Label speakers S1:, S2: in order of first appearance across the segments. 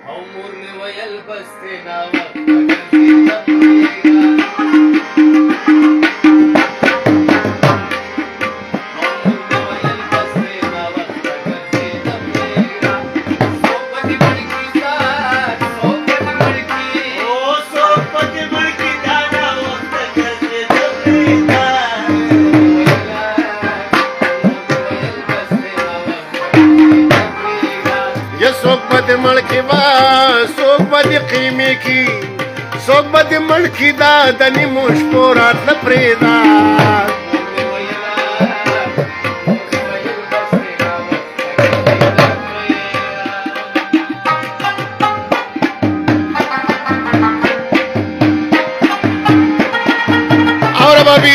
S1: او
S2: مور مې ویل بس دی ناوخته
S1: ملکی با سوک با دی قیمی کی سوک با دی ملکی دا دنی مشکورات نپریدا اور بابی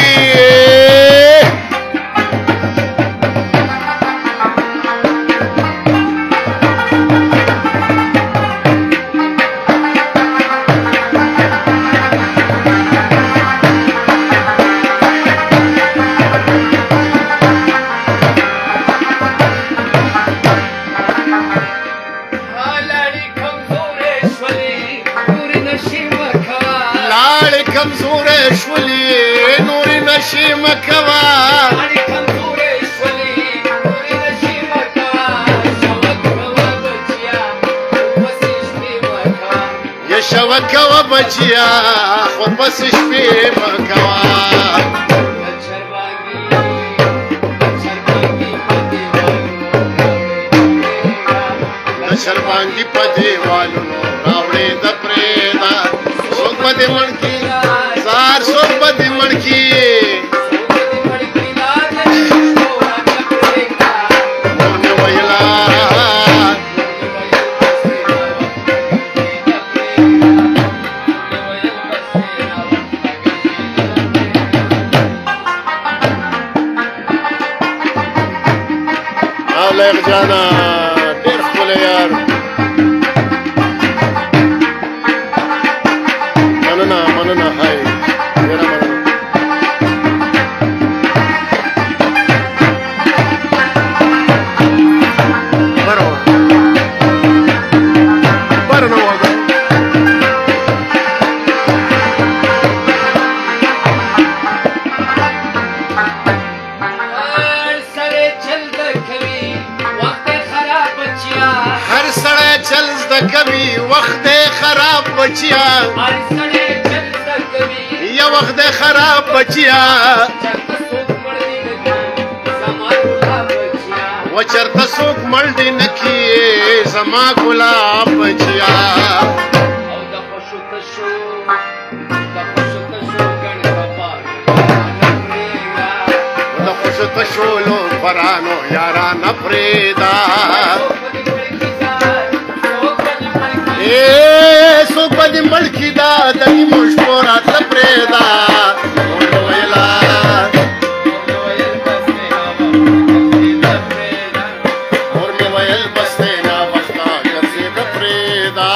S1: کمزور شولی نور نشی مکوا
S2: کمزور شولی نور نشی مکوا شوک کوا بچیا بسش پی مکوا
S1: یا شوک کوا بچیا خود بسش پی مکوا شربانگی پدی والو راوڑی دا پریدا سوک پدی مڑکی سار سوک پدی مڑکی مورنے ویلا لیک جانا دیر خولے یار مننا ہائی میرا مننا برنا ہوگا ہر سڑے چل کبھی وقت خراب بچیا یا وقت خراب بچیا و چرتا سوک ملدی نکی زما گلاب بچیا دا خوشو تشولو برانو یاران پریدا سوک بدی ملکی دا دنی مشکورات پریدا مورنے ویلا مورنے ویل بستینا وقتا کرزی دا پریدا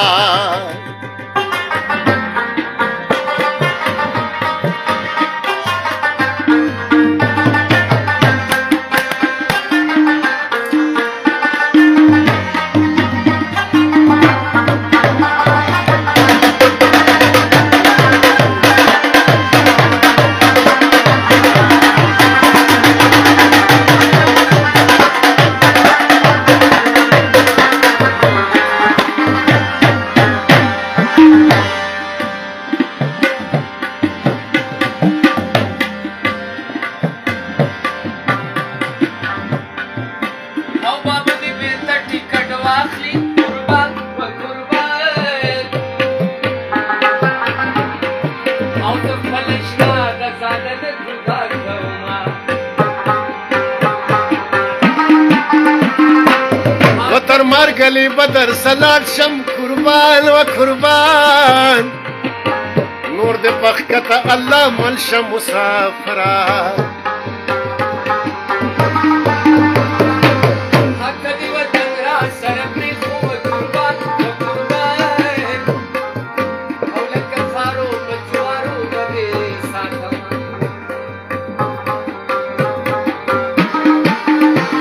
S1: وتر مرگلی بدر سلات شم قربان و قربان نور دے بخکتا اللہ ملشم مسافرہ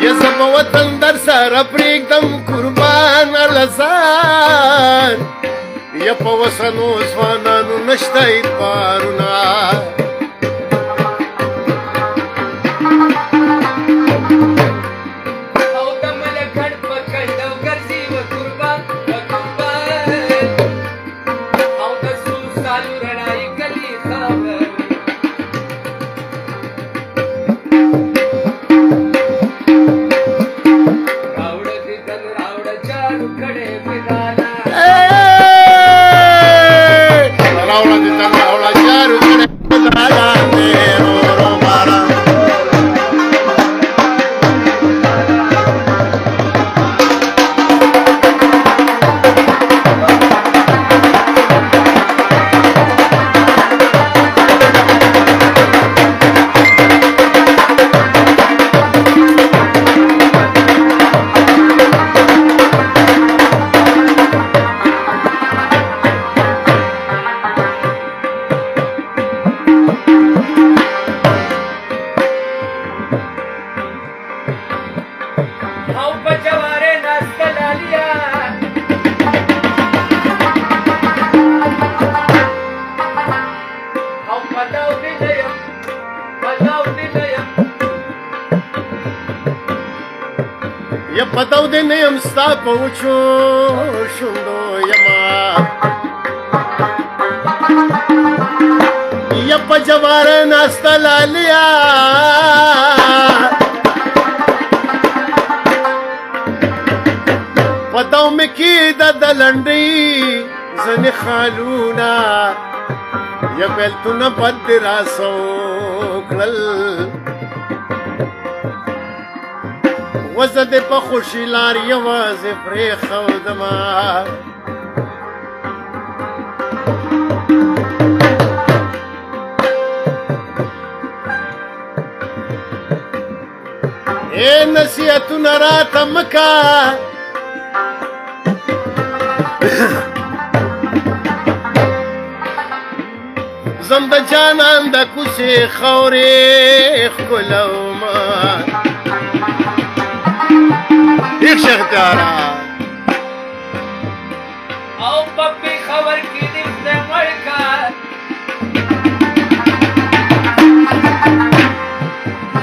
S1: Yes, به وطن در سره پرېږدم قربان الځان یا په وسنو ځوانانو نشته اعتبارونه یا پتاو دې نه یم ستا په وچو شونډو یما یا په جوار ناسته لالیا پتاو مې کې د لنډۍ ځنې خالونه یا بیلتونه بد راسو کړل وزه دې په خوشي لار یوازې پرېښودمه ای نصیحتونه راته مکه زم د جانان د کوڅې خاورې ښکلومه ایک شختیارا
S2: او پپی خبر کی دفتے مڑکار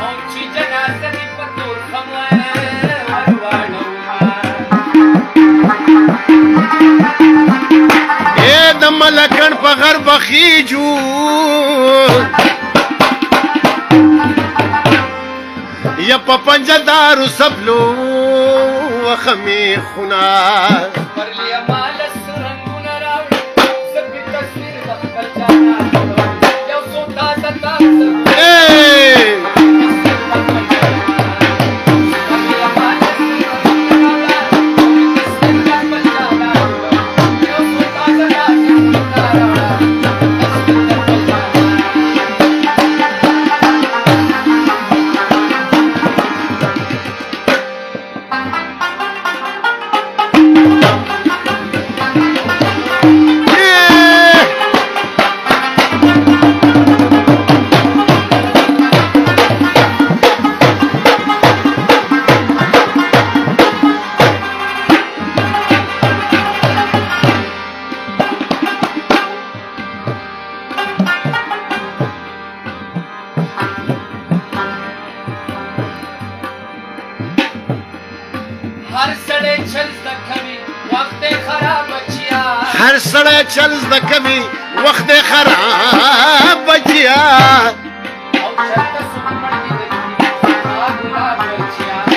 S2: او چی جنازہ دی پتور خمائے وروانوما
S1: اے دم لکن پا غرب خیجو یا پا پنجدارو سبلو وخمی خونا
S2: پر لیا مال سرنگونا راوڑی سبی تصویر دخل جانا یو سو تازہ تازہ
S1: هر سړی چل زده کوي وخت یې خراب بچیا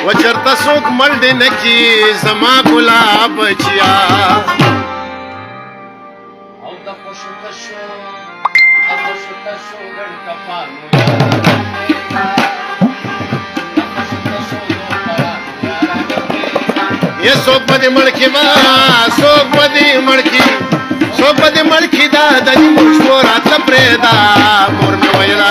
S1: و چرته څوک مړ دې نه کي زما ګلاب بچیا
S2: او د خوشو تشو ګڼ کفانو
S1: ये सोक बदे मड़की वा सोक बदे मड़की दा दनी मुश्वरा तप्रेदा मोर में वैला